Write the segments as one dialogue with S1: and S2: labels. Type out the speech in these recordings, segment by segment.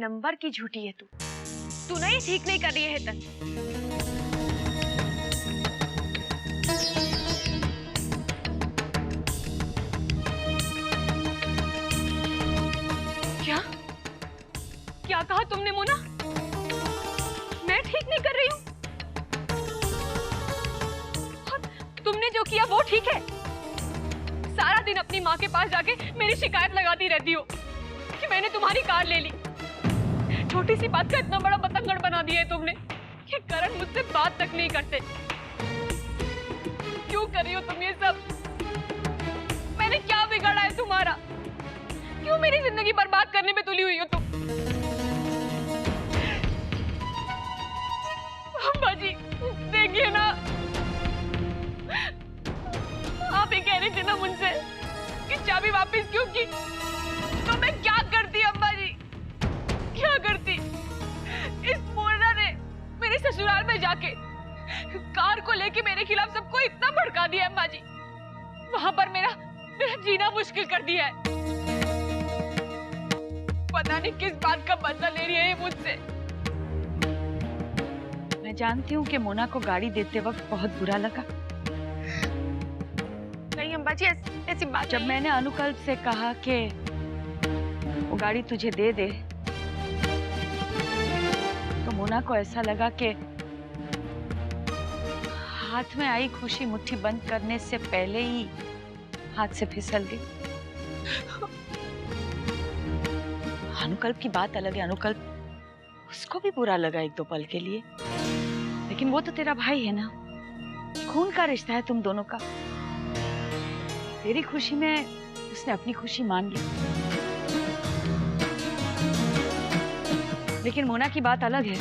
S1: Number की झूठी है तू नहीं ठीक नहीं कर रही है तन। क्या क्या कहा तुमने मोना? मैं ठीक नहीं कर रही हूँ? तुमने जो किया वो ठीक है? सारा दिन अपनी माँ के पास जाके मेरी शिकायत लगाती रहती हो कि मैंने तुम्हारी कार ले ली। छोटी सी बात का इतना बड़ा बतंगड़ बना दिया है तुमने कि करण मुझसे बात तक नहीं करते। क्यों कर रही हो तुम ये सब? मैंने क्या बिगाड़ा है तुम्हारा? क्यों मेरी जिंदगी बर्बाद करने में तुली हुई हो तुम? अम्मा जी देखिए ना, आप ही कह रही थी ना मुझसे कि चाबी वापस क्यों की, तो मैं क्या करती अम्मा जी, क्या करती? इस मोना ने मेरे ससुराल में जाके कार को लेके मेरे खिलाफ सबको इतना भड़का दिया अम्मा जी। वहां पर मेरा जीना मुश्किल कर दिया है। पता नहीं किस बात का बदला ले रही है ये मुझसे।
S2: मैं जानती हूँ कि मोना को गाड़ी देते वक्त बहुत बुरा लगा।
S1: नहीं अम्मा जी ऐसी बात।
S2: जब मैंने अनुकल्प से कहा कि वो गाड़ी तुझे दे दे, तो मोना को ऐसा लगा कि हाथ में आई खुशी मुट्ठी बंद करने से पहले ही हाथ से फिसल गई। अनुकल्प की बात अलग है, अनुकल्प उसको भी बुरा लगा एक दो पल के लिए, लेकिन वो तो तेरा भाई है ना, खून का रिश्ता है तुम दोनों का। तेरी खुशी में उसने अपनी खुशी मान ली, लेकिन मोना की बात अलग है।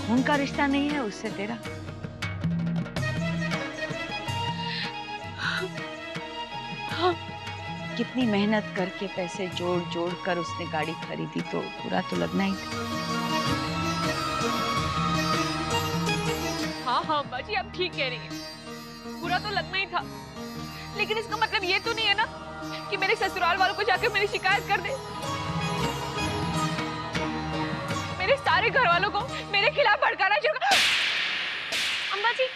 S2: खून का रिश्ता नहीं है उससे तेरा। हाँ, कितनी मेहनत करके पैसे जोड़ जोड़ कर उसने गाड़ी खरीदी, तो बुरा तो लगना ही था।
S1: हाँ हाँ अम्मा जी आप ठीक कह रही हैं, बुरा तो लगना ही था, लेकिन इसका मतलब ये तो नहीं है ना कि मेरे ससुराल वालों को जाकर मेरी शिकायत कर दे। मेरे सारे घर वालों को मेरे खिलाफ भड़काना शुरू कर। अम्मा जी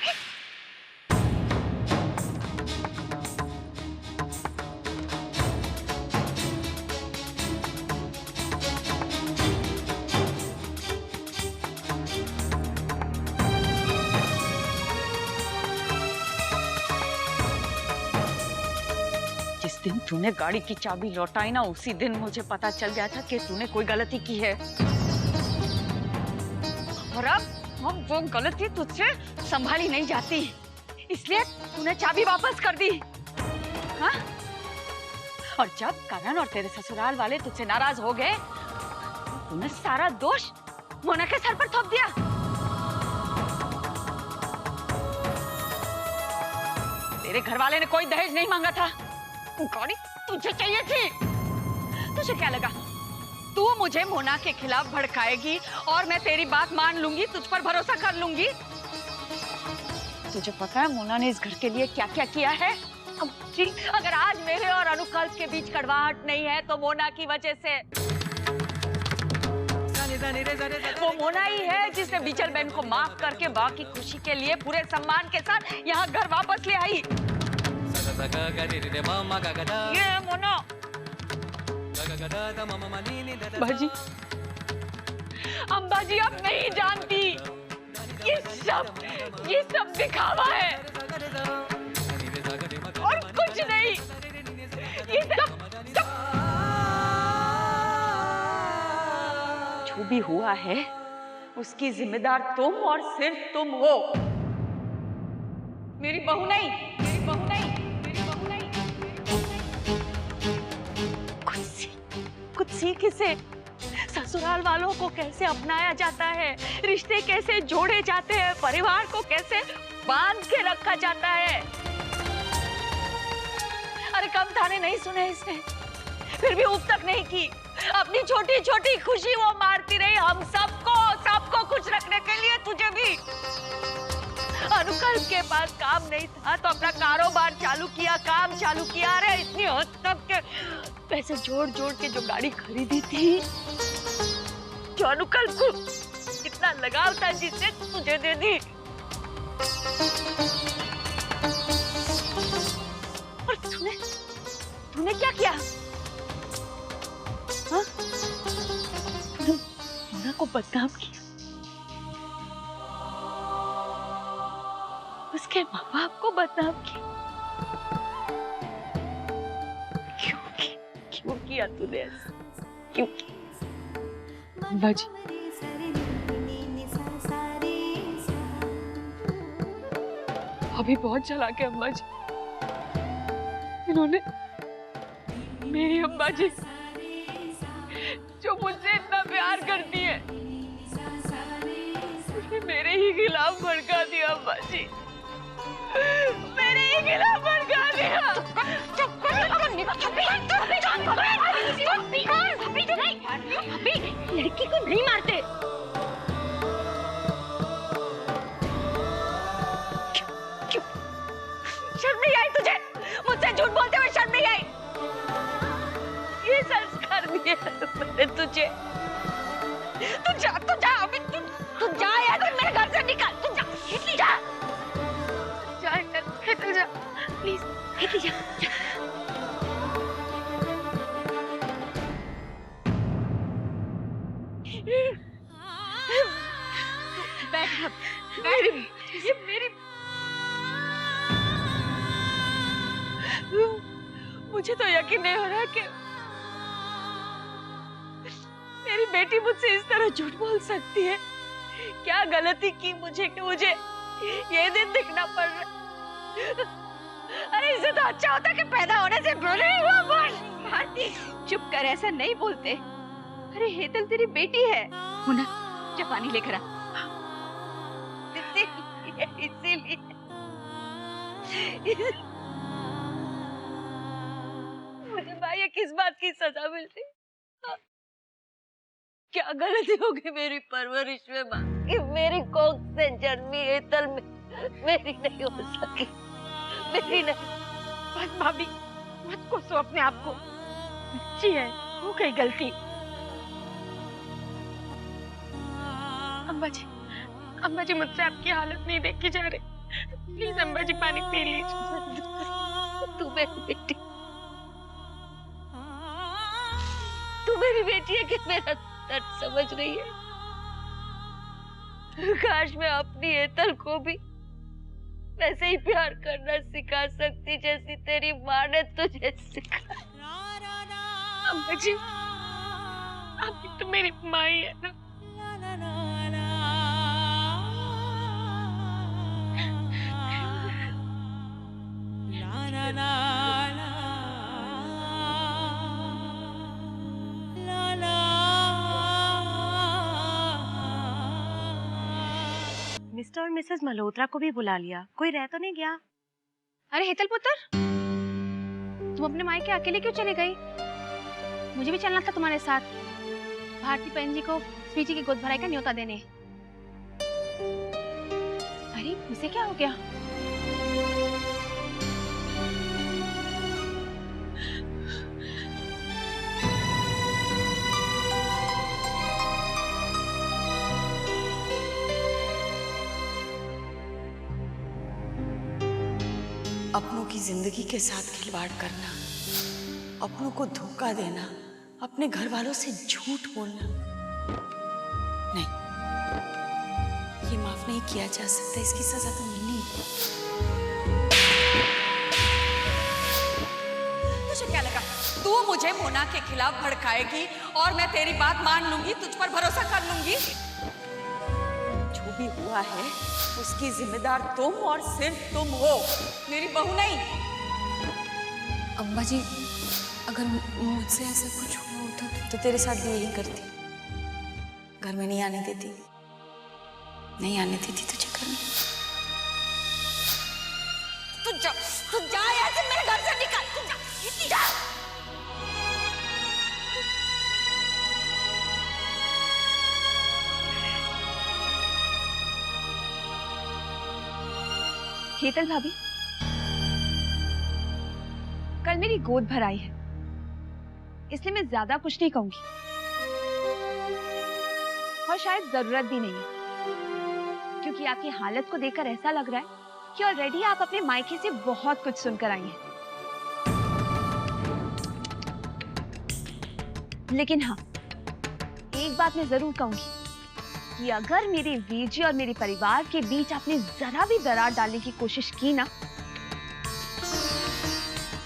S2: जिस दिन तूने गाड़ी की चाबी लौटाई ना, उसी दिन मुझे पता चल गया था कि तूने कोई गलती की है। और अब वो गलती तुझसे संभाली नहीं जाती, इसलिए तूने चाबी वापस कर दी। हाँ? और जब करण और तेरे ससुराल वाले तुझसे नाराज हो गए, तूने सारा दोष मोना के सर पर थोप दिया। तेरे घर वाले ने कोई दहेज नहीं मांगा था, गाड़ी तुझे चाहिए थी। तुझे क्या लगा तू मुझे मोना के खिलाफ भड़काएगी और मैं तेरी बात मान लूंगी, तुझ पर भरोसा कर लूंगी? तुझे पता है मोना ने इस घर के लिए क्या क्या किया है? जी, अगर आज मेरे और अनुकल्प के बीच कड़वाहट नहीं है तो मोना की वजह से। वो मोना ही है जिसने बीचल बहन को माफ करके बाकी खुशी के लिए पूरे सम्मान के साथ यहाँ घर वापस ले आई। ये मोना।
S1: बाजी, अम्बा जी आप नहीं जानती, ये सब दिखावा है और कुछ नहीं। ये सब
S2: जो भी हुआ है उसकी जिम्मेदार तुम और सिर्फ तुम हो, मेरी बहू नहीं, मेरी बहू नहीं, मेरी बहू नहीं। कुछ सीख इसे। ससुराल वालों को कैसे अपनाया जाता है, रिश्ते कैसे जोड़े जाते हैं, परिवार को कैसे बांध के रखा जाता है। अरे कम ताने नहीं सुने इसने, फिर भी ऊब तक नहीं की। अपनी छोटी छोटी खुशी वो मारती रही हम सबको खुश रखने के लिए, तुझे भी। अनुकल्प के पास काम नहीं था तो अपना कारोबार चालू किया, काम चालू किया। अरे इतनी हद तक के पैसे जोड़ जोड़ के जो गाड़ी खरीदी थी, जो अनुकल्प को इतना लगाव था जिसने तुझे दे दी। और तूने क्या किया? हाँ? तूने को बदनाम किया, उसके माँ बाप को बदनाम किया। क्यों किया तूने ऐसा? क्यों? अम्मा जी, अभी बहुत चला के अम्मा जी, इन्होंने मेरी अम्मा जी जो मुझसे इतना प्यार करती है, उसने मेरे ही खिलाफ भड़का दिया अम्मा जी, मेरे ही खिलाफ भड़का दिया। लड़की को नहीं मारते। क्यों? शर्म नहीं आई तुझे? मुझसे झूठ बोलते हुए शर्म नहीं आई? ये संस्कार दिए मैंने तुझे। तू जा अभी, तू जा यार, मेरे घर से निकल, तू जा, हिटली जा, हिटल जा, प्लीज हिटली जा। ये मेरी मुझे तो यकीन नहीं हो रहा कि मेरी बेटी मुझसे इस तरह झूठ बोल सकती है। क्या गलती की मुझे कि मुझे ये दिन देखना पड़ रहा। अरे इससे तो अच्छा होता कि पैदा होने से पहले ही हुआ। भारती चुप कर, ऐसा नहीं बोलते। अरे हेतल तेरी बेटी है। मुन्ना जा पानी लेकर आ। इसीलिए मुझे भाई किस बात की सजा मिल रही? क्या गलती हो गई मेरी परवरिश में माँ? मेरी कोख से जन्मी हेतल में मेरी नहीं हो सकी, मेरी नहीं। बस भाभी मत कोसो अपने आप को, अच्छी है, हो गई गलती। अम्मा जी मुझसे आपकी हालत नहीं देखी जा रही, प्लीज अम्मा जी पानी पी लीजिए। तू मेरी बेटी, तू मेरी बेटी है कि मेरा दर्द समझ रही है। काश मैं अपनी हेतल को भी वैसे ही प्यार करना सिखा सकती जैसी तेरी माँ ने तुझे सिखाया। अम्मा जी आप भी तो मेरी माँ ही है ना।
S3: मिस्टर और मिसेस मल्होत्रा को भी बुला लिया, कोई रह तो नहीं गया?
S4: अरे हेतल पुत्र, तुम अपने मायके अकेले क्यों चले गई? मुझे भी चलना था तुम्हारे साथ, भारती बहन जी को स्वीटी की गोद भराई का न्योता देने। अरे इसे क्या हो गया?
S5: अपनों की जिंदगी के साथ खिलवाड़ करना, अपनों को धोखा देना, अपने घर वालों से झूठ बोलना, नहीं, ये माफ नहीं किया जा सकता। इसकी सजा तो मिलनी है।
S2: तुझे क्या लगा तू मुझे मोना के खिलाफ भड़काएगी और मैं तेरी बात मान लूंगी, तुझ पर भरोसा कर लूंगी? जो भी हुआ है उसकी जिम्मेदार तुम और सिर्फ तुम हो, मेरी बहू नहीं।
S5: अम्मा जी, अगर मुझसे ऐसा कुछ हुआ होता तो तेरे साथ भी यही करती। घर में नहीं आने देती तुझे घर में।
S2: तू जा यहाँ से, मेरे घर से निकल, तू जा, इतनी जा। शीतल भाभी, कल मेरी गोद भराई है, इसलिए मैं ज्यादा कुछ नहीं कहूंगी और शायद जरूरत भी नहीं है, क्योंकि आपकी हालत को देखकर ऐसा लग रहा है कि ऑलरेडी आप अपने मायके से बहुत कुछ सुनकर आई हैं। लेकिन हाँ, एक बात मैं जरूर कहूंगी कि अगर मेरे वीर जी और मेरे परिवार के बीच आपने जरा भी दरार डालने की कोशिश की ना,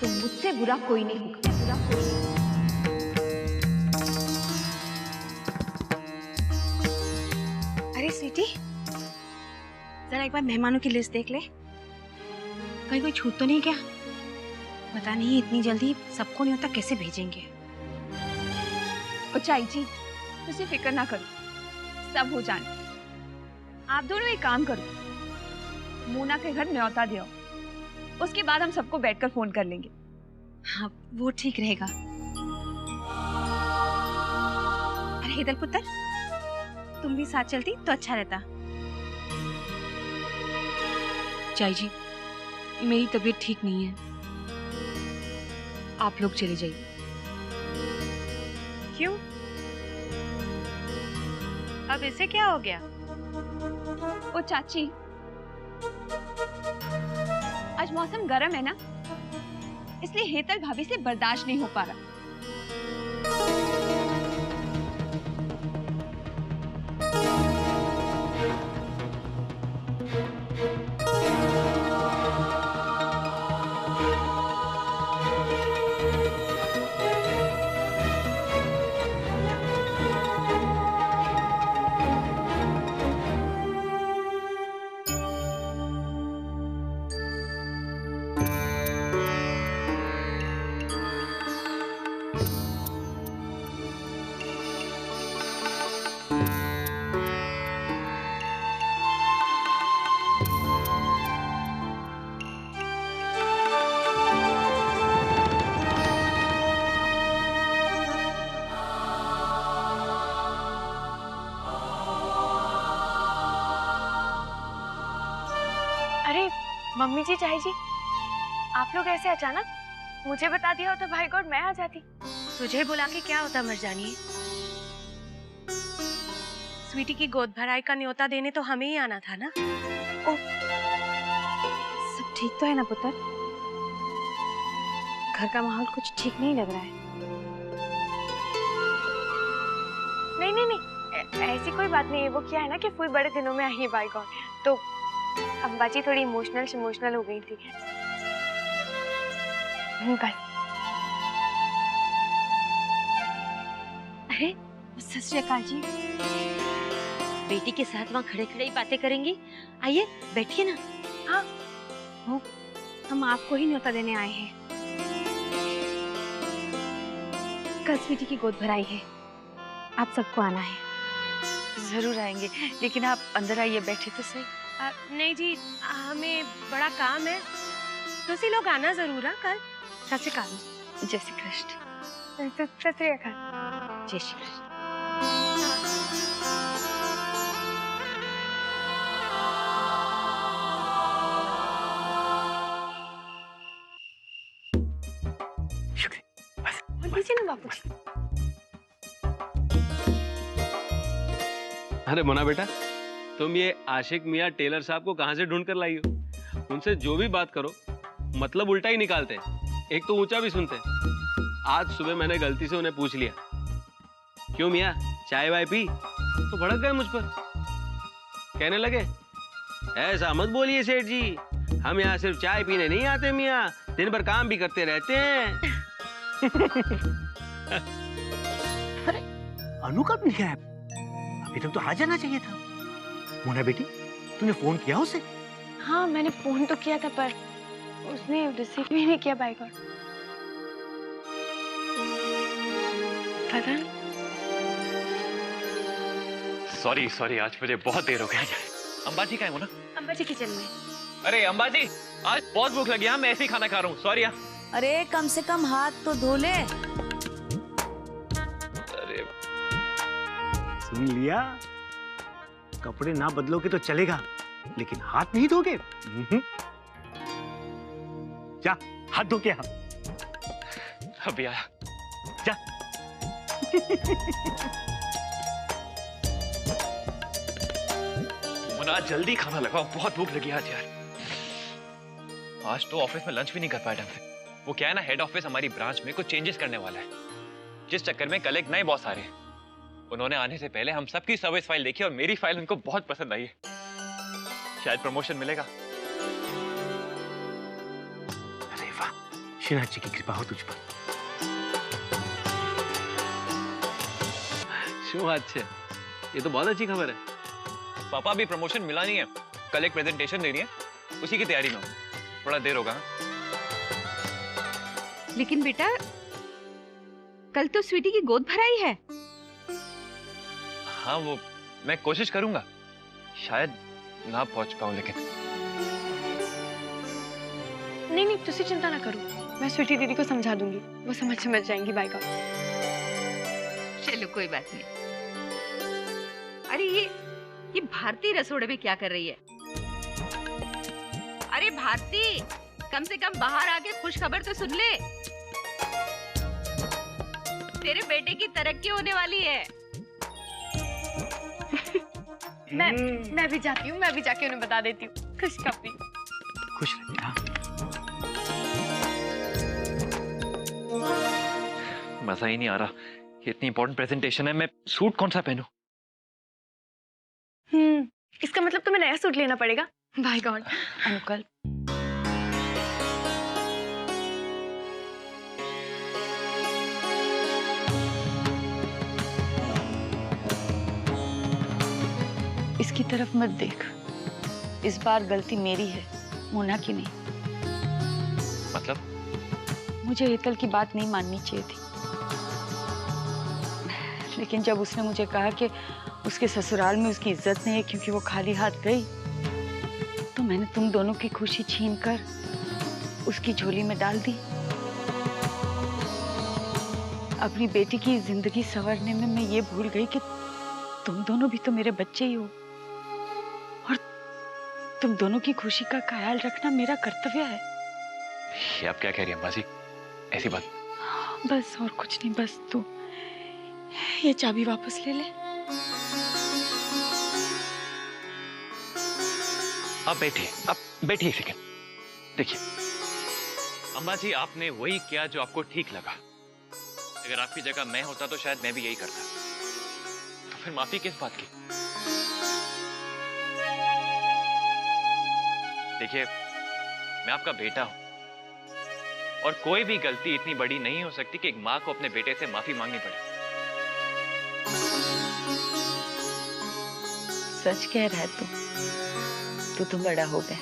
S2: तो मुझसे बुरा कोई नहीं होगा। बुरा कोई नहीं।
S3: अरे स्वीटी, जरा एक बार मेहमानों की लिस्ट देख ले, कहीं कोई छूट तो नहीं क्या? पता नहीं इतनी जल्दी सबको नहीं होता कैसे भेजेंगे।
S2: और चाई जी, तुझे फिक्र ना करो, सब हो जाने। आप दोनों एक काम करो, मोना के घर न्योता दो, उसके बाद हम सबको बैठकर फोन कर लेंगे।
S3: हाँ, वो ठीक रहेगा। अरे हेतल पुत्र, तुम भी साथ चलती तो अच्छा रहता।
S6: चाई जी, मेरी तबीयत ठीक नहीं है, आप लोग चले जाइए।
S3: क्यों? अब इसे क्या हो गया?
S2: ओ चाची, आज मौसम गर्म है ना, इसलिए हेतल भाभी से बर्दाश्त नहीं हो पा रहा।
S3: अरे मम्मी जी, चाची जी, आप लोग ऐसे अचानक? मुझे बता दिया होता भाई गॉड, मैं आ जाती। तुझे बुला के क्या होता मरजानी? स्वीटी की गोद भराई का न्योता देने तो हमें ही आना था ना।
S4: सब ठीक तो है ना पुत्र? घर का माहौल कुछ ठीक नहीं लग रहा है।
S3: नहीं नहीं नहीं, ऐसी कोई बात नहीं है। वो क्या है ना कि फुई बड़े दिनों में आई बाय गॉड, तो अम्बाजी थोड़ी इमोशनल हो गई थी बस।
S4: अरे सत श्री अकाल जी।
S7: बेटी के साथ वहाँ खड़े खड़े ही बातें करेंगी। आइए बैठिए ना।
S4: हाँ, हम आपको ही न्योता देने आए हैं। कल स्वीटी की गोद भराई है, आप सबको आना है।
S2: जरूर आएंगे, लेकिन आप अंदर आइए, बैठे तो सही।
S3: नहीं जी, हमें बड़ा काम है, तुसी लोग आना जरूर। कल सत श्री अकाल।
S2: जय श्री कृष्ण।
S3: सत श्री अकाल।
S7: जय श्री कृष्ण।
S3: लीजिए ना बापू जी।
S8: अरे मोना बेटा, तुम ये आशिक मियाँ टेलर साहब को कहाँ से ढूंढ कर लाई हो? उनसे जो भी बात करो मतलब उल्टा ही निकालते हैं, एक तो ऊंचा भी सुनते हैं। आज सुबह मैंने गलती से उन्हें पूछ लिया, क्यों मियाँ चाय वाय पी? तो भड़क गए मुझ पर, कहने लगे ऐसा मत बोलिए सेठ जी, हम यहाँ सिर्फ चाय पीने नहीं आते मियाँ, दिन भर काम भी करते रहते हैं।
S9: अरे अनु कब नहीं आया? अभी तक तो आ जाना चाहिए था। मोना बेटी, तूने फोन किया उसे?
S3: हाँ, मैंने फोन तो किया था, पर उसने रिसीव भी नहीं किया बाय गॉड। पता नहीं।
S10: सॉरी, आज मुझे बहुत देर हो गया। अंबाजी कहाँ है मोना?
S3: अंबाजी किचन में।
S10: अरे अंबाजी, आज बहुत भूख लगी है, मैं ऐसे ही खाना खा रहा हूँ। सॉरी यार।
S5: अरे कम से कम हाथ तो धो ले।
S10: अरे
S9: सुन लिया, कपड़े ना बदलोगे तो चलेगा, लेकिन हाथ नहीं धोगे? जा हाथ धो के आ।
S10: अभी आया।
S9: जा।
S10: मुना जल्दी खाना लगाओ, बहुत भूख लगी आज यार। आज तो ऑफिस में लंच भी नहीं कर पाया ढंग से। वो क्या है ना, हेड ऑफिस हमारी ब्रांच में कुछ चेंजेस करने वाला है, जिस चक्कर में कल एक नए बॉस आ रहे हैं। उन्होंने आने से पहले हम सबकी सर्विस फाइल देखी और मेरी फाइल उनको बहुत पसंद आई है। शायद प्रमोशन मिलेगा।
S9: अरे वाह, श्रीनाथ जी की कृपा हो तुझ पर।
S8: क्यों अच्छे, ये तो बहुत अच्छी खबर है।
S10: पापा अभी प्रमोशन मिला नहीं है, कल एक प्रेजेंटेशन देनी है, उसी की तैयारी में हूं। थोड़ा देर होगा।
S3: लेकिन बेटा कल तो स्वीटी की गोद भराई है।
S10: हाँ वो मैं कोशिश करूंगा, शायद ना पहुंच पाऊं, लेकिन
S4: नहीं, तुसी चिंता ना करो, मैं स्वीटी दीदी को समझा दूंगी, वो समझ जाएंगी। By God.
S3: चलो कोई बात नहीं। अरे ये भारती रसोड़े में क्या कर रही है? अरे भारती, कम से कम बाहर आके खुश खबर तो सुन ले। तेरे बेटे की तरक्की होने वाली है।
S4: मैं भी जाती हूँ, मैं भी जाके उन्हें बता देती हूँ। खुशखबरी।
S9: खुश रह बेटा।
S10: मजा ही नहीं आ रहा। ये इतनी इंपॉर्टेंट प्रेजेंटेशन है, मैं सूट कौन सा पहनूं?
S4: इसका मतलब तुम्हें नया सूट लेना पड़ेगा। Bye God.
S2: अनुकल्प, इसकी तरफ मत देख। इस बार गलती मेरी है, मोना की नहीं।
S10: मतलब?
S2: मुझे हेतल की बात नहीं माननी चाहिए थी, लेकिन जब उसने मुझे कहा कि उसके ससुराल में उसकी इज्जत नहीं है क्योंकि वो खाली हाथ गई, तो मैंने तुम दोनों की खुशी छीनकर उसकी झोली में डाल दी। अपनी बेटी की जिंदगी संवरने में मैं ये भूल गई कि तुम दोनों भी तो मेरे बच्चे ही हो, और तुम दोनों की खुशी का ख्याल रखना मेरा कर्तव्य है।
S10: ये आप क्या कह रही हैं अम्मा जी? ऐसी बात?
S2: बस और कुछ नहीं, बस तू ये चाबी वापस ले ले।
S10: आप बैठिए एक सेकंड। देखिए अम्मा जी, आपने वही किया जो आपको ठीक लगा। अगर आपकी जगह मैं होता तो शायद मैं भी यही करता। तो फिर माफी किस बात की? देखिए मैं आपका बेटा हूं, और कोई भी गलती इतनी बड़ी नहीं हो सकती कि एक मां को अपने बेटे से माफी मांगनी पड़े।
S2: सच कह रहा है तू तो बड़ा हो गया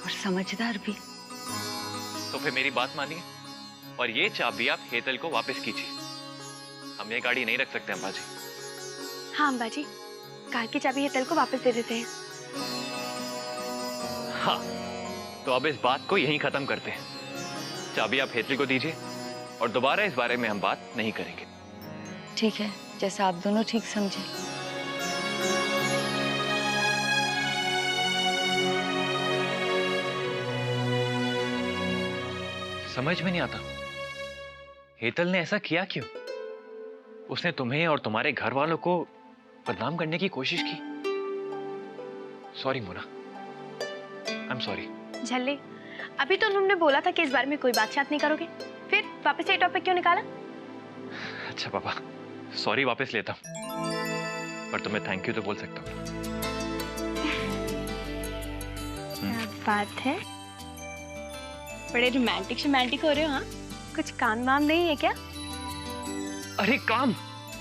S2: और समझदार भी।
S10: तो फिर मेरी बात मानिए और ये चाबी आप हेतल को वापस कीजिए। हम ये गाड़ी नहीं रख सकते अम्बा जी।
S4: हाँ अम्बा जी, कार की चाबी हेतल को वापस दे देते हैं।
S10: हाँ, तो अब इस बात को यहीं खत्म करते हैं। चाबी आप हेतल को दीजिए और दोबारा इस बारे में हम बात नहीं करेंगे।
S2: ठीक है, जैसा आप दोनों ठीक समझे।
S10: समझ में नहीं आता, हेतल ने ऐसा किया क्यों? उसने तुम्हें और तुम्हारे घर वालों को बदनाम करने की कोशिश की। Sorry Mona, I am sorry.
S4: झल्ले, अभी तो तुमने बोला था कि इस बारे में कोई बात नहीं करोगे, फिर वापस से ये टॉपिक क्यों निकाला?
S10: अच्छा पापा, सॉरी वापस लेता हूं, पर तुम्हें थैंक यू तो बोल सकता हूँ।
S4: बात है, बड़े रोमांटिक हो रहे हो। हाँ, कुछ काम वाम नहीं है क्या?
S10: अरे काम,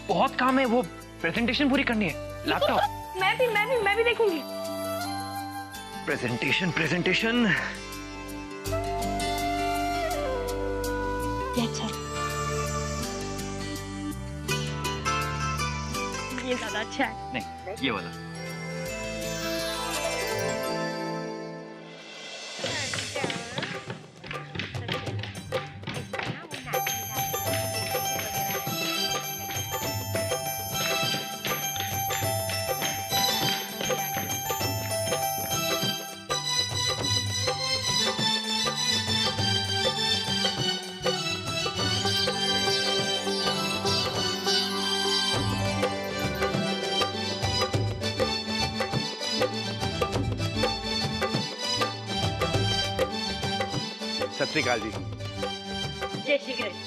S10: बहुत काम है। वो प्रेजेंटेशन पूरी करनी है। लैपटॉप।
S4: मैं भी देखूंगी।
S10: प्रेजेंटेशन।
S4: ये अच्छा, ये ज्यादा अच्छा है।
S10: नहीं, ये वाला।
S11: सत श्री अकाल जी।
S7: जय श्री कृष्ण।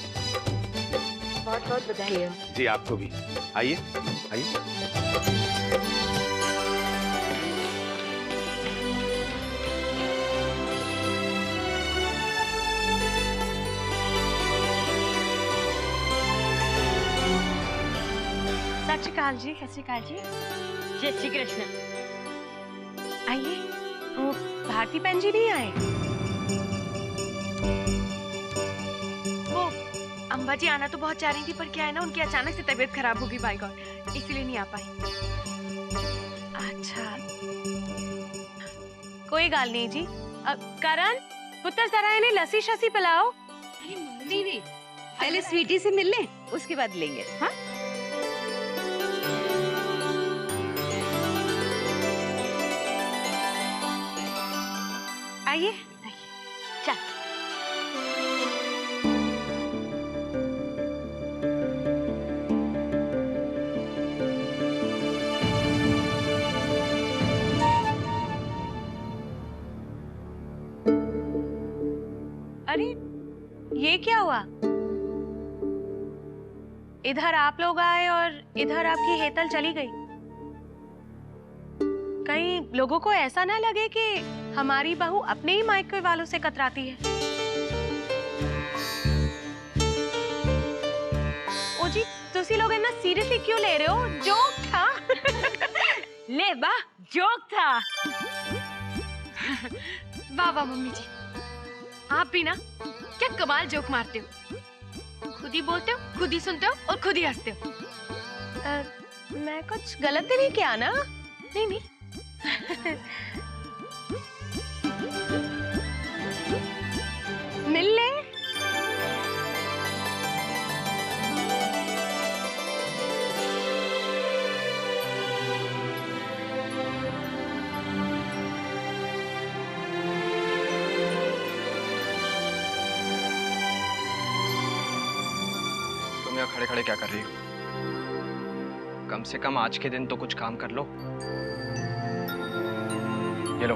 S7: बहुत बहुत बधाई हो।
S11: जी आपको भी। आइए आइए।
S3: सत श्री अकाल जी। सत श्री अकाल जी।
S7: जय श्री कृष्ण।
S3: आइए। वो भारती बहन जी नहीं आए? वो अम्बा जी आना तो बहुत चाह रही थी, पर क्या है ना, उनकी अचानक से तबीयत खराब हो गई, बाय गॉड, इसीलिए नहीं आ पाई। अच्छा, कोई गाल नहीं जी। करण पुत्र जरा इन्हें लस्सी शसी पिलाओ।
S2: नहीं, पहले स्वीटी से मिल ले, उसके बाद लेंगे। हाँ,
S3: आइए।
S7: चल।
S3: अरे ये क्या हुआ? इधर आप लोग आए और इधर आपकी हेतल चली गई। कहीं लोगों को ऐसा ना लगे कि हमारी बहू अपने ही मायके वालों से कतराती है। ओ जी, तुसी लोग इतना सीरियसली क्यों ले रहे हो? जोक था।
S7: ले बा, जोक था।
S3: वाह वाह मम्मी जी, आप भी ना क्या कमाल जोक मारते हो। खुद ही बोलते हो, खुद ही सुनते हो और खुद ही हंसते हो। मैं कुछ गलत तो नहीं किया ना? नहीं नहीं। मिल ले।
S10: तुम यहाँ खड़े खड़े क्या कर रही हो? कम से कम आज के दिन तो कुछ काम कर लो। ये लो।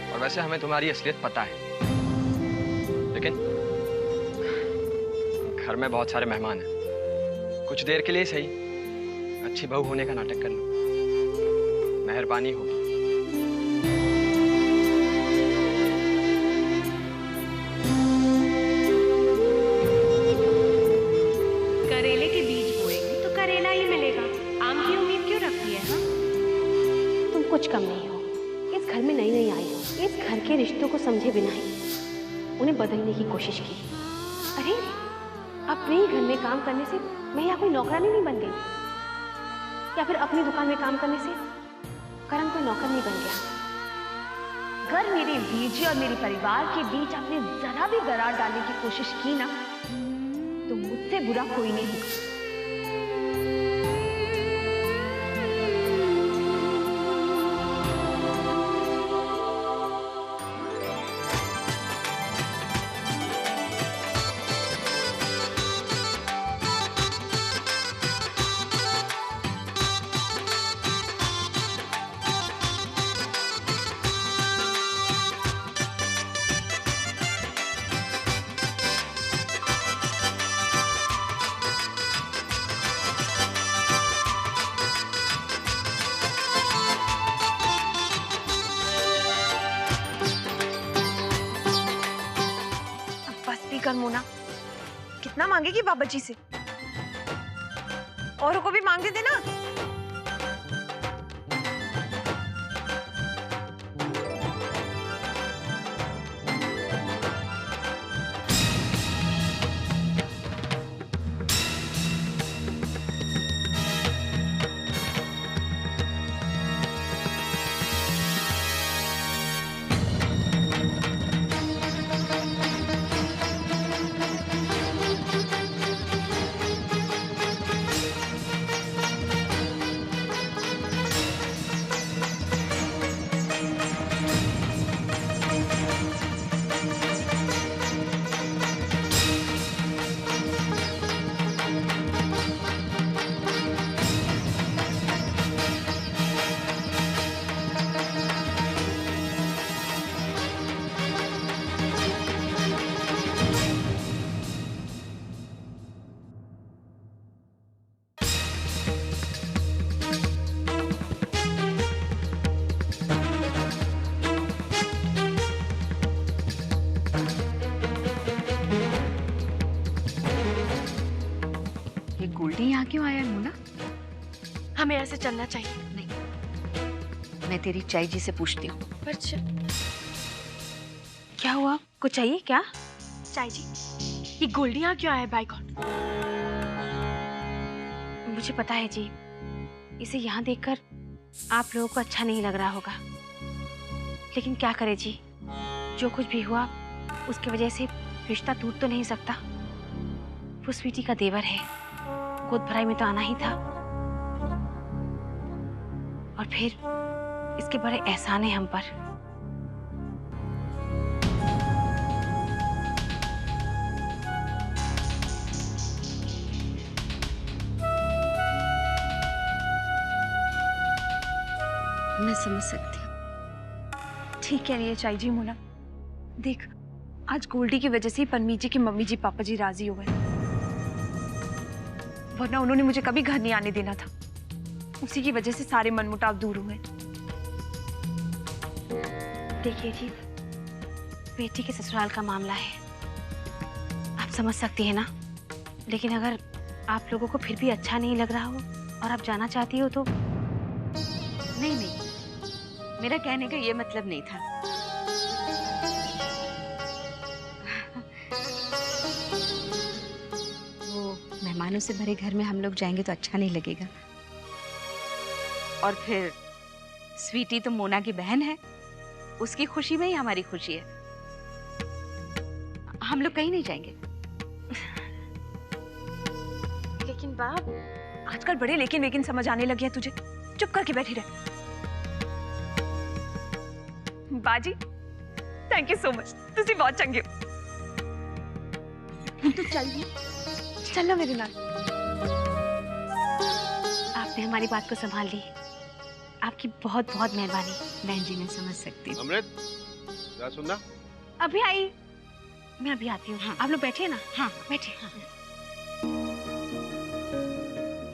S10: और वैसे हमें तुम्हारी असलियत पता है, लेकिन घर में बहुत सारे मेहमान हैं। कुछ देर के लिए सही अच्छी बहू होने का नाटक कर लो, मेहरबानी होगी।
S3: करेले के बीज बोएंगे तो करेला ही मिलेगा। आम की उम्मीद क्यों रखती है? हाँ,
S4: तुम कुछ कम नहीं हो। इस घर में नई नई आई हो, इस घर के रिश्तों को समझे बिना ही उन्हें बदलने की कोशिश की। अरे अपने ही घर में काम करने से मैं यहाँ कोई नौकरानी नहीं बन गई, या फिर अपनी दुकान में काम करने से करण कोई नौकर नहीं बन गया।
S3: अगर मेरे बीजी और मेरे परिवार के बीच आपने जरा भी दरार डालने की कोशिश की ना, तो मुझसे बुरा कोई नहीं होगा। कर मोना, कितना मांगेगी बाबा जी से? औरों को भी मांगने देना।
S6: क्यों आया मुन्ना?
S1: हमें ऐसे चलना चाहिए।
S2: नहीं, मैं तेरी चाई जी से पूछती हूँ।
S1: पर
S3: क्या हुआ? कुछ चाहिए क्या?
S1: चाई जी, ये गोल्डी यहाँ क्यों आया बाइकआउट?
S3: मुझे पता है जी, इसे यहाँ देखकर आप लोगों को अच्छा नहीं लग रहा होगा, लेकिन क्या करे जी, जो कुछ भी हुआ उसकी वजह से रिश्ता टूट तो नहीं सकता। वो स्वीटी का देवर है, गोद भराई में तो आना ही था, और फिर इसके बड़े एहसान है हम पर।
S2: मैं समझ सकती हूँ।
S6: ठीक कह रही है चाई जी मुन्ना। देख, आज गोल्डी की वजह से ही परमीत जी की मम्मी जी पापा जी राजी हो गए, वरना उन्होंने मुझे कभी घर नहीं आने देना था। उसी की वजह से सारे मनमुटाव दूर हुए।
S3: देखिए जी, बेटी के ससुराल का मामला है, आप समझ सकती है ना, लेकिन अगर आप लोगों को फिर भी अच्छा नहीं लग रहा हो और आप जाना चाहती हो तो।
S2: नहीं नहीं, मेरा कहने का ये मतलब नहीं था। वो मेहमानों से भरे घर में हम लोग जाएंगे तो अच्छा नहीं लगेगा। और फिर स्वीटी तो मोना की बहन है, उसकी खुशी में ही हमारी खुशी है। हम लोग कहीं नहीं जाएंगे।
S6: लेकिन बाप, आजकल बड़े लेकिन वेकिन समझ आने लगे हैं तुझे। चुप करके बैठी रह। बाजी, थैंक यू सो मच, तुसी बहुत चंगे हो। तो चलिए, चलो मेरे नाल।
S3: आपने हमारी बात को संभाल ली, आपकी बहुत बहुत मेहरबानी।
S2: बहन जी, मैं समझ सकती हूँ।
S11: अमृत, क्या सुनना?
S3: अभी आई, मैं अभी आती हूँ। हाँ। आप लोग बैठिए ना।
S2: हाँ
S3: बैठिए। हाँ।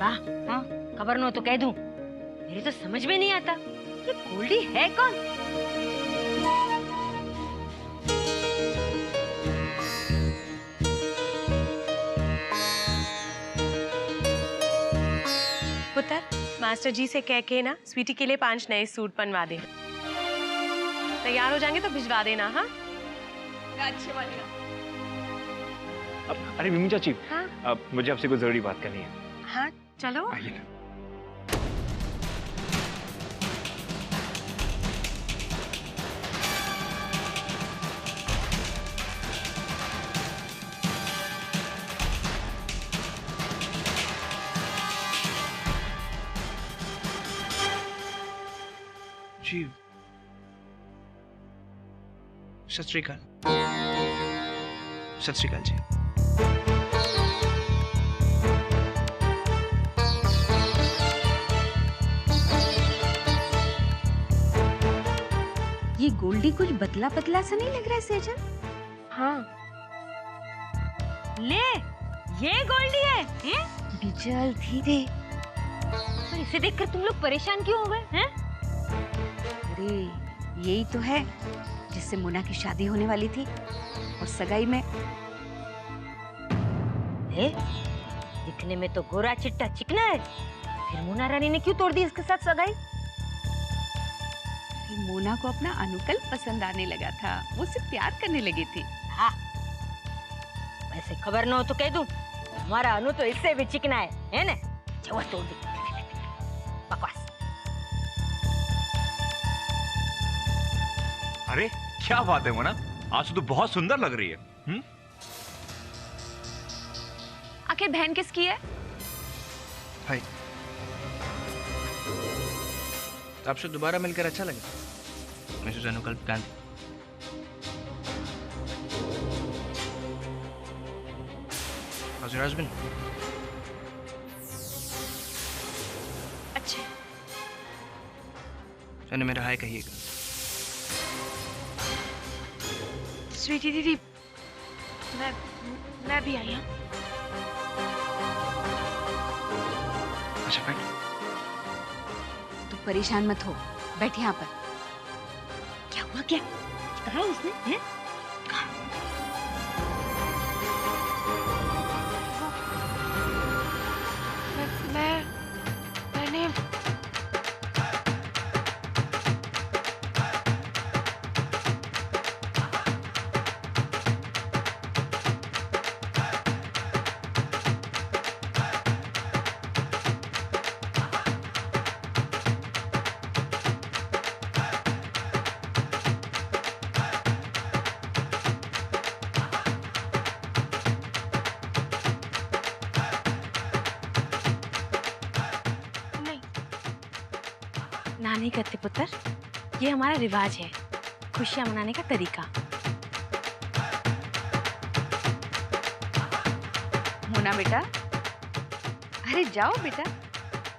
S7: वाह, हाँ, खबर न हो तो कह दूं। मेरे तो समझ में नहीं आता, ये गोल्डी है कौन?
S1: पुत्र, मास्टर जी से कह के ना स्वीटी के लिए 5 नए सूट बनवा दे। तैयार हो जाएंगे तो भिजवा देना। हाँ, अच्छे वाले।
S10: अरे मिमी चाची,
S1: हाँ?
S10: मुझे आपसे कोई जरूरी बात करनी है।
S1: हाँ, चलो।
S10: आइए ना।
S9: जी, सत श्री अकाल। सत श्री अकाल जी।
S2: ये गोल्डी कुछ बदला बदला सा नहीं लग रहा है सेजल?
S1: हाँ,
S7: ले, ये गोल्डी है, हैं?
S2: बिजल, धीरे।
S7: पर इसे देखकर तुम लोग परेशान क्यों हो गए, हैं?
S2: अरे यही तो है जिससे मोना की शादी होने वाली थी, और सगाई में
S7: दिखने में तो गोरा चिट्टा चिकना है, फिर मोना रानी ने क्यों तोड़ दी इसके साथ सगाई?
S2: मोना को अपना अनुकल पसंद आने लगा था, वो उससे प्यार करने लगी थी।
S7: हाँ, वैसे खबर न हो तो कह दूं, हमारा अनु तो इससे भी चिकना है ना? जवा तोड़ दी। बकवास।
S11: अरे क्या बात है मोना, आज तो बहुत सुंदर लग रही है।
S6: आखिर बहन किसकी है?
S9: भाई, तो आपसे दोबारा मिलकर अच्छा लगा। मिसेस अनुकल गांधी। How's your husband?
S1: अच्छे।
S9: चलो मेरा हाय कहिएगा।
S1: स्वीटी दीदी, मैं भी आई हूँ।
S9: अच्छा बैठ।
S2: तू परेशान मत हो, बैठ यहाँ पर।
S7: क्या हुआ? क्या कहा उसने, हैं?
S3: नहीं करते पुत्र, ये हमारा रिवाज है, खुशियां मनाने का तरीका।
S2: मोना बेटा, अरे जाओ बेटा,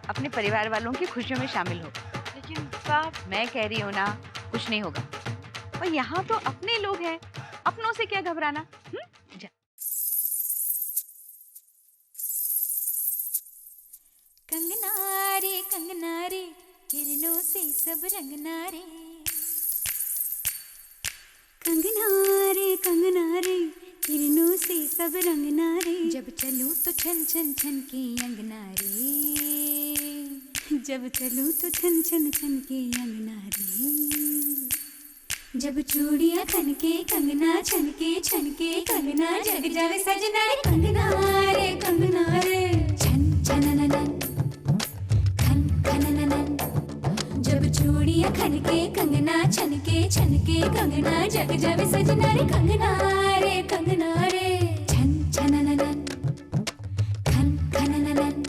S2: अपने परिवार वालों की खुशियों में शामिल हो। लेकिन पाप, मैं कह रही हूँ ना, कुछ नहीं होगा। और यहाँ तो अपने लोग हैं, अपनों से क्या घबराना। जा।
S12: कंगना रे किरणों से सब रंगना रे, कंगना रे किरणों से सब रंगना रे, जब चलूं तो छन छन छन के अंगना रे, जब चलूं तो छन छन छन के अंगना रे, जब चूड़ियां खनके कंगना छनके छनके कंगना जग जावे सजना रे, कंगना रे छन छनननन खन खनननन, जब चूड़ियां खनके कंगना छनके छनके कंगना जग जावे सजना रे, कंगना रे छन छनननन खन खनननन।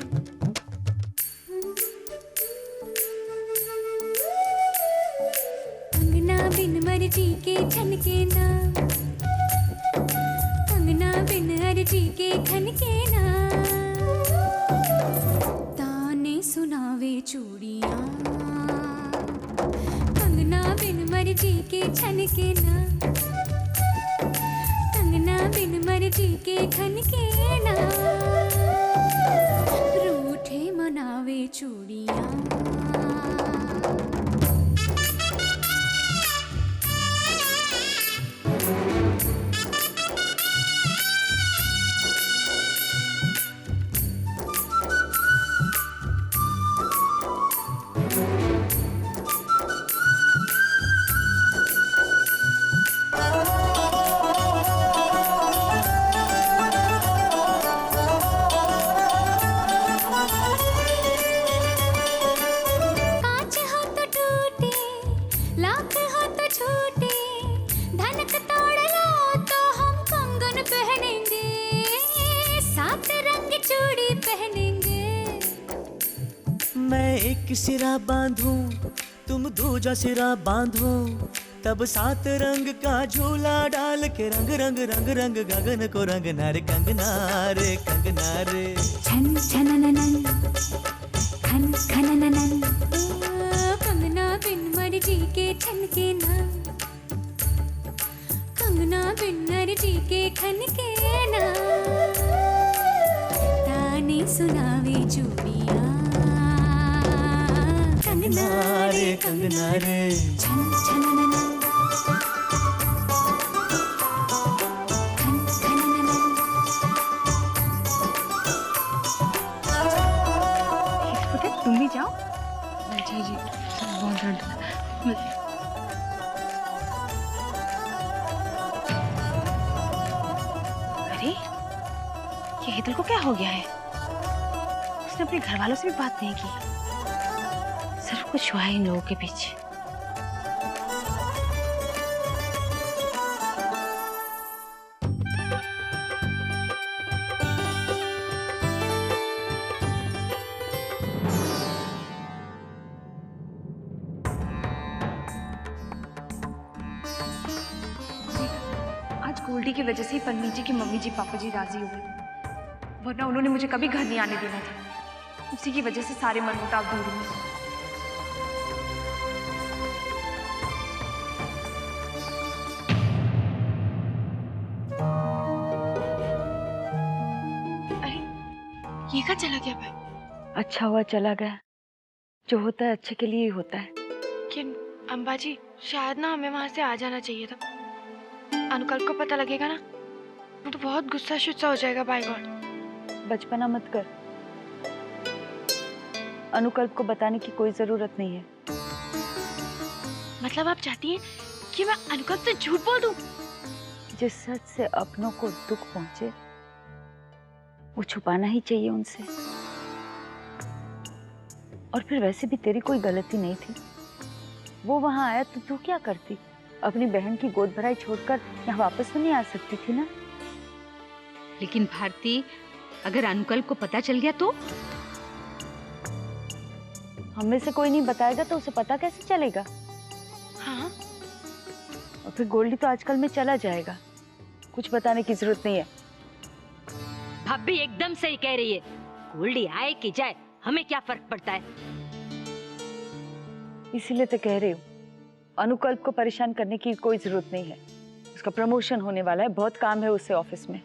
S12: कंगना बिन मर्जी के छनके ना, कंगना बिन अर्जी के खनके ना, ताने सुनावे चूड़ियां, कंगना बिन मर्जी के छनके ना, कंगना बिन मर्जी के खनके ना, रूठे मनावे चूड़ियां।
S13: एक सिरा बांधूं तुम दूजा सिरा बांधो, तब 7 रंग का झूला डाल के रंग रंग रंग रंग गगन को रंगना रे, कंगना रे
S12: छन छनननन खन खनननन, कंगना बिन मर्जी के छनके ना, कंगना बिन मर्जी के खनके ना, ताने सुनावे चूड़ियां, कंगना रे छन छनननन खन खनननन।
S6: तुम भी जाओ। जी जी, बहुत ठंड।
S3: अरे ये हेतल को क्या हो गया है? उसने अपने घर वालों से भी बात नहीं की, सिर्फ कुछ हुआ है इन लोगों के पीछे।
S6: आज गोल्डी की वजह से ही पन्नी जी की मम्मी जी पापा जी राजी हो गए, वरना उन्होंने मुझे कभी घर नहीं आने देना था। उसी की वजह से सारे मनमुटाव दूर हुए। ये कहाँ चला गया भाई?
S2: अच्छा हुआ चला गया, जो होता है अच्छे के लिए ही होता है।
S6: लेकिन अम्बा जी, शायद ना हमें वहां से आ जाना चाहिए था। अनुकल्प को पता लगेगा ना तो बहुत गुस्सा शुस्सा हो जाएगा। बाय गॉड,
S2: बचपना मत कर, अनुकल्प को बताने की कोई जरूरत नहीं है।
S6: मतलब आप चाहती हैं कि मैं अनुकल्प से झूठ बोल दूं?
S2: जिस सच से अपनों को दुख पहुंचे वो छुपाना ही चाहिए उनसे। और फिर वैसे भी तेरी कोई गलती नहीं थी, वो वहां आया तो तू क्या करती? अपनी बहन की गोद भराई छोड़कर यहाँ वापस तो नहीं आ सकती थी ना?
S4: लेकिन भारती, अगर अनुकल्प को पता चल गया तो?
S2: हमें से कोई नहीं बताएगा तो उसे पता कैसे चलेगा?
S3: हाँ
S2: और फिर गोल्डी तो आजकल में चला जाएगा, कुछ बताने की जरूरत नहीं है।
S7: भाभी एकदम सही कह रही है, गोल्डी आए कि जाए हमें क्या फर्क पड़ता है।
S2: इसीलिए तो कह रही हूँ, अनुकल्प को परेशान करने की कोई जरूरत नहीं है। उसका प्रमोशन होने वाला है, बहुत काम है उसे ऑफिस में।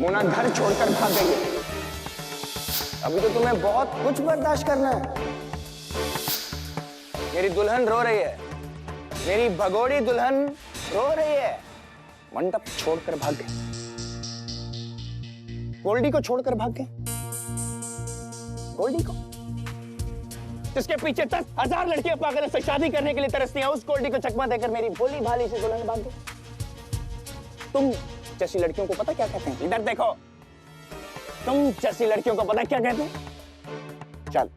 S14: मोना घर छोड़कर भाग गई है। अभी तो तुम्हें बहुत कुछ बर्दाश्त करना है। मेरी दुल्हन रो रही है, मेरी भगोड़ी दुल्हन रो रही है। मंडप छोड़कर भाग गई, गोल्डी को छोड़कर भाग गई। गोल्डी को, जिसके पीछे 10,000 लड़कियां पागल से शादी करने के लिए तरसती हैं, उस गोल्डी को चकमा देकर मेरी भोली भाली से दुल्हन भाग गई। तुम जैसी लड़कियों को पता क्या कहते हैं? इधर देखो, तुम जैसी लड़कियों को पता क्या कहते हैं? चल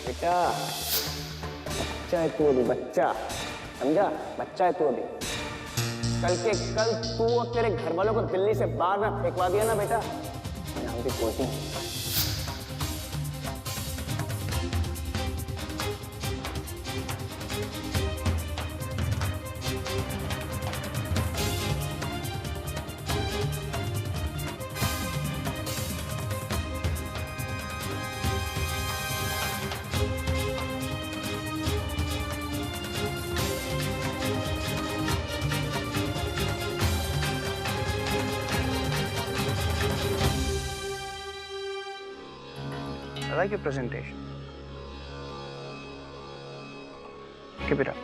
S14: बेटा, बच्चा है तू अभी, बच्चा, समझा? बच्चा है तू अभी। कल के कल तू और तेरे घर वालों को दिल्ली से बाहर ना फेंकवा दिया ना बेटा, नाम की coaching. I like your presentation. Keep it up.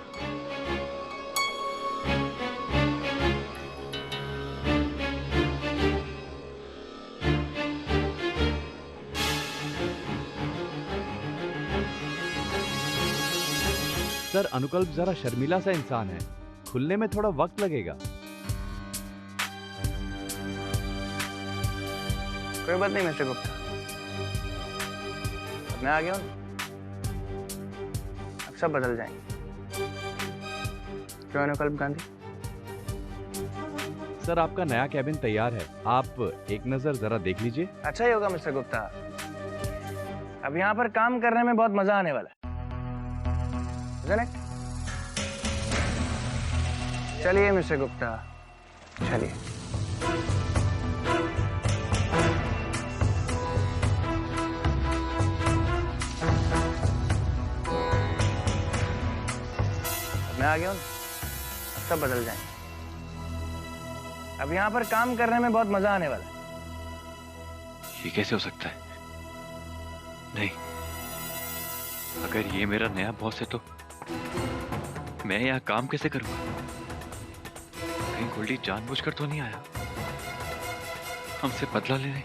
S11: Sir, अनुकल्प जरा शर्मीला सा इंसान है, खुलने में थोड़ा वक्त लगेगा।
S14: कोई बात नहीं मिस्टर गुप्ता, मैं आ गया हूँ, अब सब बदल जाएंगे। क्यों अनुकल्प गांधी?
S11: सर, आपका नया कैबिन तैयार है, आप एक नजर जरा देख लीजिए।
S14: अच्छा ही होगा मिस्टर गुप्ता, अब यहाँ पर काम करने में बहुत मजा आने वाला है। चलिए मिस्टर गुप्ता, चलिए। मैं आ गया हूँ, सब बदल जाएंगे। अब यहाँ पर काम करने में बहुत मजा आने वाला है।
S10: ये कैसे हो सकता है? नहीं, अगर ये मेरा नया बॉस है तो मैं यहाँ काम कैसे करूँगा? कहीं गोल्डी जानबूझकर तो नहीं आया हमसे बदला लेने?